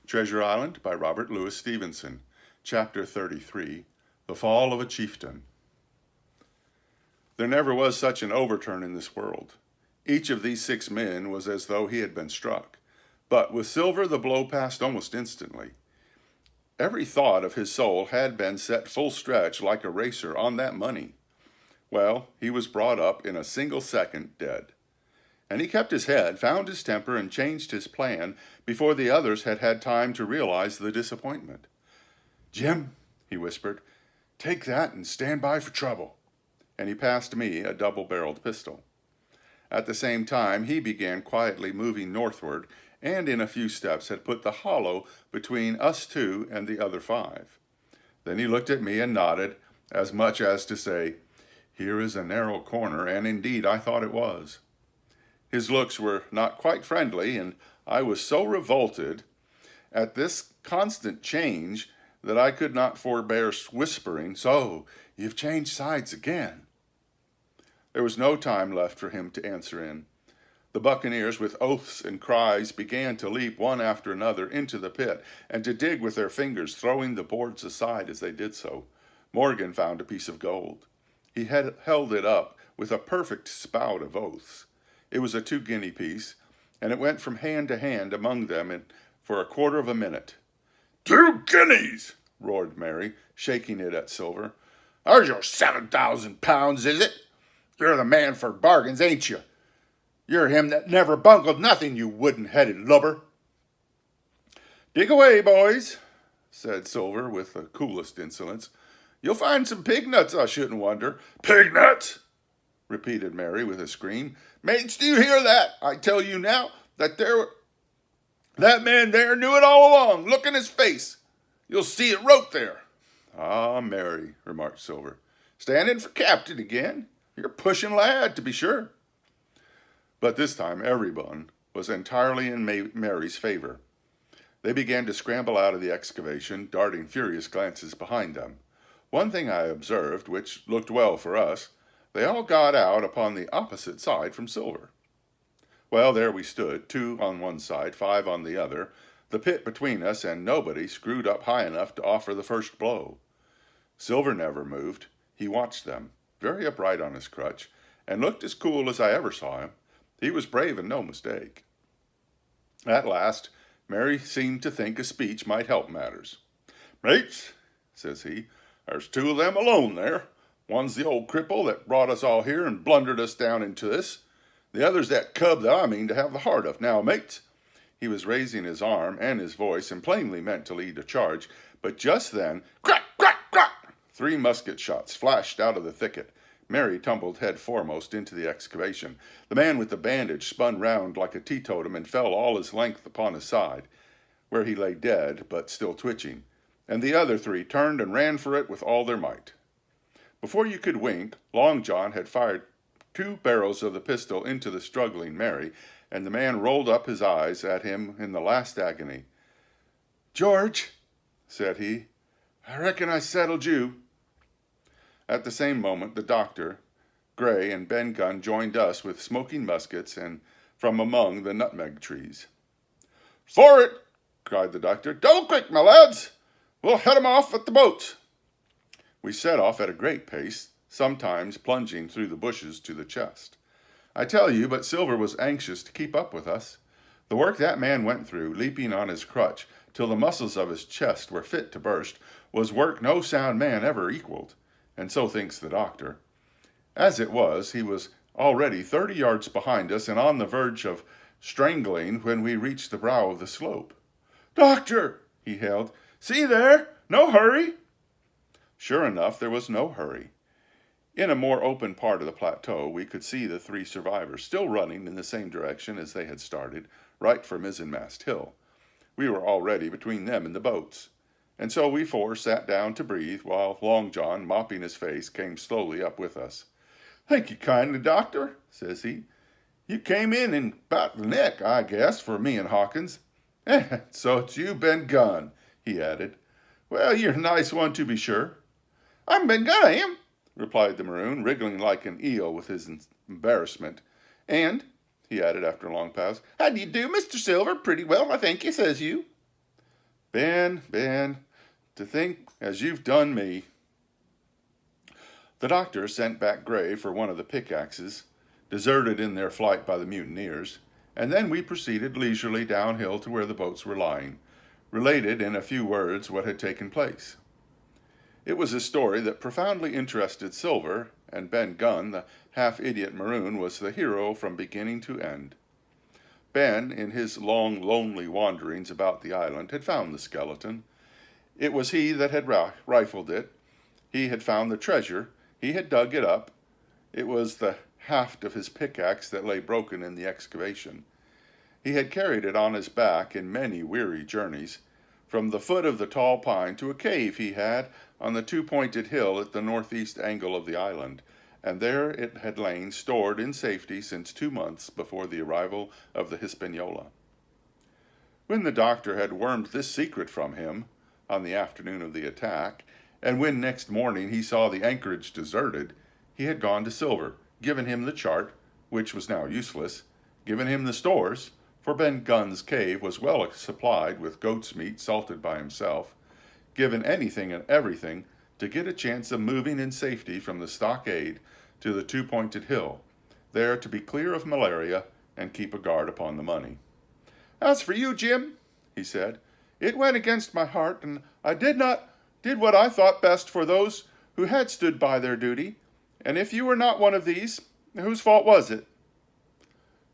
Treasure Island by Robert Louis Stevenson. Chapter 33, The Fall of a Chieftain. There never was such an overturn in this world. Each of these 6 men was as though he had been struck. But with Silver the blow passed almost instantly. Every thought of his soul had been set full stretch like a racer on that money. Well, he was brought up in a single second dead. And he kept his head, found his temper, and changed his plan before the others had had time to realize the disappointment. "Jim," he whispered, "take that and stand by for trouble." And he passed me a double-barreled pistol. At the same time, he began quietly moving northward, and in a few steps had put the hollow between us 2 and the other 5. Then he looked at me and nodded, as much as to say, "Here is a narrow corner," and indeed I thought it was. His looks were not quite friendly, and I was so revolted at this constant change that I could not forbear whispering, "So, you've changed sides again." There was no time left for him to answer in. The buccaneers, with oaths and cries, began to leap one after another into the pit and to dig with their fingers, throwing the boards aside as they did so. Morgan found a piece of gold. He had held it up with a perfect spout of oaths. It was a 2-guinea piece, and it went from hand to hand among them for a quarter of a minute. "2 guineas!" roared Mary, shaking it at Silver. "There's your 7,000 pounds, is it? You're the man for bargains, ain't you? You're him that never bungled nothing, you wooden-headed lubber." "Dig away, boys," said Silver with the coolest insolence. "You'll find some pig nuts, I shouldn't wonder." "Pig nuts!" repeated Mary with a scream. "Mates, do you hear that? I tell you now that that man there knew it all along. Look in his face. You'll see it wrote there." "Ah, Mary," remarked Silver, "standing for captain again. You're a pushing lad, to be sure." But this time everyone was entirely in Mary's favor. They began to scramble out of the excavation, darting furious glances behind them. One thing I observed, which looked well for us, they all got out upon the opposite side from Silver. Well, there we stood, 2 on one side, 5 on the other, the pit between us, and nobody screwed up high enough to offer the first blow. Silver never moved. He watched them, very upright on his crutch, and looked as cool as I ever saw him. He was brave and no mistake. At last, Mary seemed to think a speech might help matters. "Mates," says he, "there's 2 of them alone there. One's the old cripple that brought us all here and blundered us down into this. The other's that cub that I mean to have the heart of. Now, mates," he was raising his arm and his voice and plainly meant to lead a charge, but just then, crack, crack, crack, 3 musket shots flashed out of the thicket. Mary tumbled head foremost into the excavation. The man with the bandage spun round like a teetotum and fell all his length upon his side, where he lay dead, but still twitching, and the other 3 turned and ran for it with all their might. Before you could wink, Long John had fired 2 barrels of the pistol into the struggling Mary, and the man rolled up his eyes at him in the last agony. "George," said he, "I reckon I settled you." At the same moment, the doctor, Gray, and Ben Gunn joined us with smoking muskets and from among the nutmeg trees. "For it!" cried the doctor. "Double quick, my lads! We'll head 'em off at the boats." We set off at a great pace, sometimes plunging through the bushes to the chest. I tell you, but Silver was anxious to keep up with us. The work that man went through, leaping on his crutch till the muscles of his chest were fit to burst, was work no sound man ever equaled, and so thinks the doctor. As it was, he was already 30 yards behind us and on the verge of strangling when we reached the brow of the slope. "Doctor," he hailed, "see there? No hurry." Sure enough, there was no hurry. In a more open part of the plateau, we could see the 3 survivors still running in the same direction as they had started, right for Mizzenmast Hill. We were already between them and the boats, and so we 4 sat down to breathe while Long John, mopping his face, came slowly up with us. "Thank you kindly, doctor," says he. "You came in about the neck, I guess, for me and Hawkins. So it's you, Ben Gunn," he added. "Well, you're a nice one, to be sure." "I'm Ben Gunn, I am," replied the maroon, wriggling like an eel with his embarrassment. "And," he added after a long pause, "how do you do, Mr. Silver? Pretty well, I thank you, says you." Ben, to think as you've done me." The doctor sent back Gray for one of the pickaxes, deserted in their flight by the mutineers, and then we proceeded leisurely downhill to where the boats were lying, related in a few words what had taken place. It was a story that profoundly interested Silver, and Ben Gunn, the half-idiot maroon, was the hero from beginning to end. Ben, in his long, lonely wanderings about the island, had found the skeleton. It was he that had rifled it. He had found the treasure. He had dug it up. It was the haft of his pickaxe that lay broken in the excavation. He had carried it on his back in many weary journeys, from the foot of the tall pine to a cave he had on the two-pointed hill at the northeast angle of the island, and there it had lain stored in safety since 2 months before the arrival of the Hispaniola. When the doctor had wormed this secret from him on the afternoon of the attack, and when next morning he saw the anchorage deserted, he had gone to Silver, given him the chart, which was now useless, given him the stores, for Ben Gunn's cave was well supplied with goat's meat salted by himself, given anything and everything to get a chance of moving in safety from the stockade to the two-pointed hill, there to be clear of malaria and keep a guard upon the money. "As for you, Jim," he said, "it went against my heart, and I did what I thought best for those who had stood by their duty, and if you were not one of these, whose fault was it?"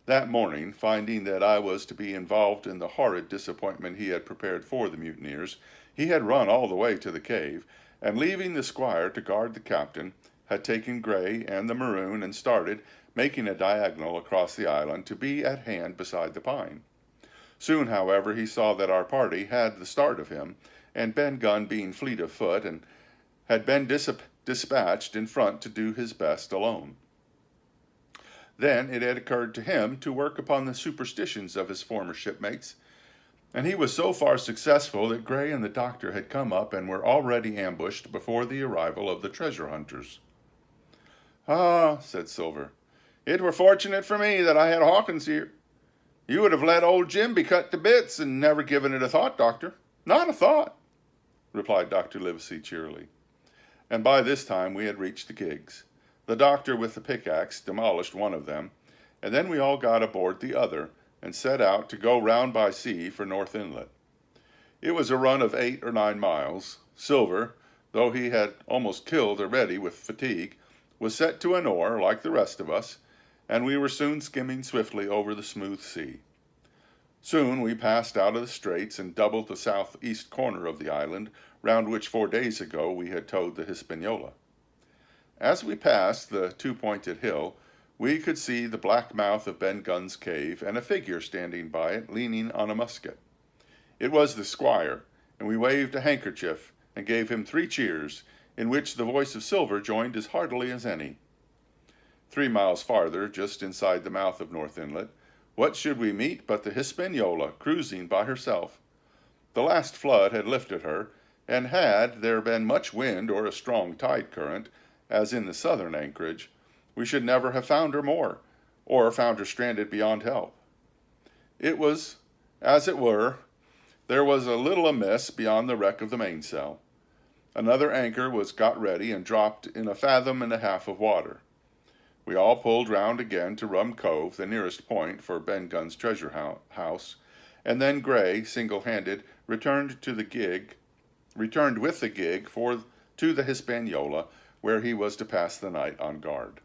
That morning, finding that I was to be involved in the horrid disappointment he had prepared for the mutineers, he had run all the way to the cave, and leaving the squire to guard the captain, had taken Gray and the maroon and started, making a diagonal across the island to be at hand beside the pine. Soon, however, he saw that our party had the start of him, and Ben Gunn, being fleet of foot, and had been dispatched in front to do his best alone. Then it had occurred to him to work upon the superstitions of his former shipmates, and he was so far successful that Gray and the doctor had come up and were already ambushed before the arrival of the treasure hunters. "Ah," said Silver, "it were fortunate for me that I had Hawkins here. You would have let old Jim be cut to bits and never given it a thought, Doctor." "Not a thought," replied Dr. Livesey cheerily. And by this time we had reached the gigs. The doctor with the pickaxe demolished one of them, and then we all got aboard the other and set out to go round by sea for North Inlet. It was a run of 8 or 9 miles. Silver, though he had almost killed already with fatigue, was set to an oar like the rest of us, and we were soon skimming swiftly over the smooth sea. Soon we passed out of the straits and doubled the southeast corner of the island, round which 4 days ago we had towed the Hispaniola. As we passed the two-pointed hill, we could see the black mouth of Ben Gunn's cave and a figure standing by it, leaning on a musket. It was the squire, and we waved a handkerchief and gave him 3 cheers, in which the voice of Silver joined as heartily as any. 3 miles farther, just inside the mouth of North Inlet, what should we meet but the Hispaniola cruising by herself? The last flood had lifted her, and had there been much wind or a strong tide current, as in the southern anchorage, we should never have found her more, or found her stranded beyond help. It was, as it were, there was a little amiss beyond the wreck of the mainsail. Another anchor was got ready and dropped in 1.5 fathoms of water. We all pulled round again to Rum Cove, the nearest point for Ben Gunn's treasure house, and then Gray, single-handed, returned with the gig to the Hispaniola, where he was to pass the night on guard.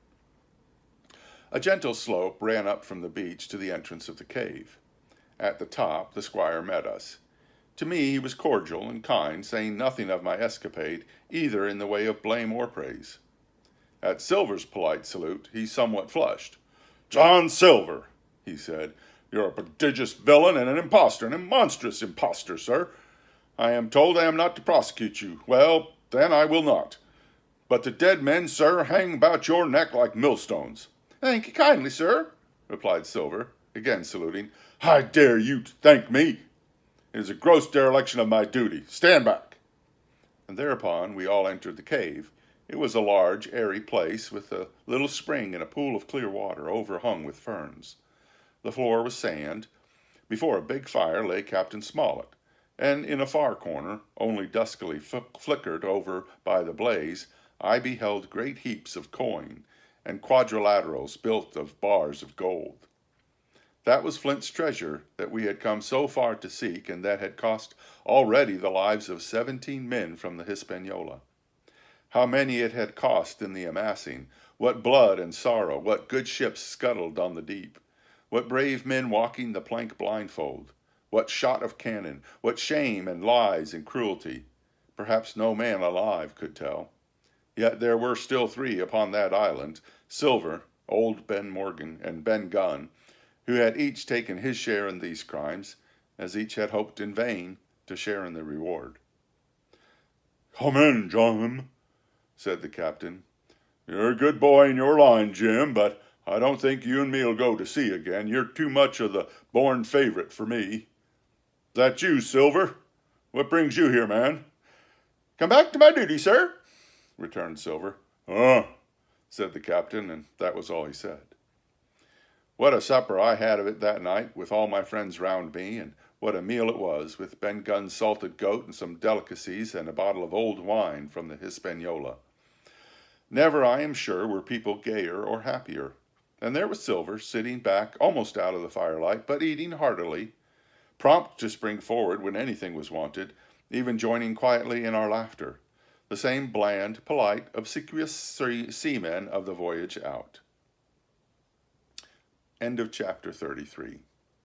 A gentle slope ran up from the beach to the entrance of the cave. At the top, the squire met us. To me he was cordial and kind, saying nothing of my escapade, either in the way of blame or praise. At Silver's polite salute, he somewhat flushed. "John Silver," he said, "you're a prodigious villain and an impostor, and a monstrous impostor, sir. I am told I am not to prosecute you. Well, then I will not. But the dead men, sir, hang about your neck like millstones." "Thank you kindly, sir," replied Silver, again saluting. "I dare you to thank me. It is a gross dereliction of my duty. Stand back." And thereupon we all entered the cave. It was a large, airy place with a little spring and a pool of clear water overhung with ferns. The floor was sand. Before a big fire lay Captain Smollett, and in a far corner, only duskily flickered over by the blaze, I beheld great heaps of coin and quadrilaterals built of bars of gold. That was Flint's treasure that we had come so far to seek, and that had cost already the lives of 17 men from the Hispaniola. How many it had cost in the amassing, what blood and sorrow, what good ships scuttled on the deep, what brave men walking the plank blindfold, what shot of cannon, what shame and lies and cruelty, perhaps no man alive could tell. Yet there were still 3 upon that island, Silver, old Ben Morgan, and Ben Gunn, who had each taken his share in these crimes, as each had hoped in vain to share in the reward. "Come in, Jim," said the captain. "You're a good boy in your line, Jim, but I don't think you and me'll go to sea again. You're too much of the born favorite for me. Is that you, Silver? What brings you here, man?" "Come back to my duty, sir," returned Silver. "Oh," said the captain, and that was all he said. What a supper I had of it that night, with all my friends round me, and what a meal it was, with Ben Gunn's salted goat and some delicacies and a bottle of old wine from the Hispaniola. Never, I am sure, were people gayer or happier. And there was Silver, sitting back almost out of the firelight, but eating heartily, prompt to spring forward when anything was wanted, even joining quietly in our laughter, the same bland, polite, obsequious seamen of the voyage out. End of chapter 33.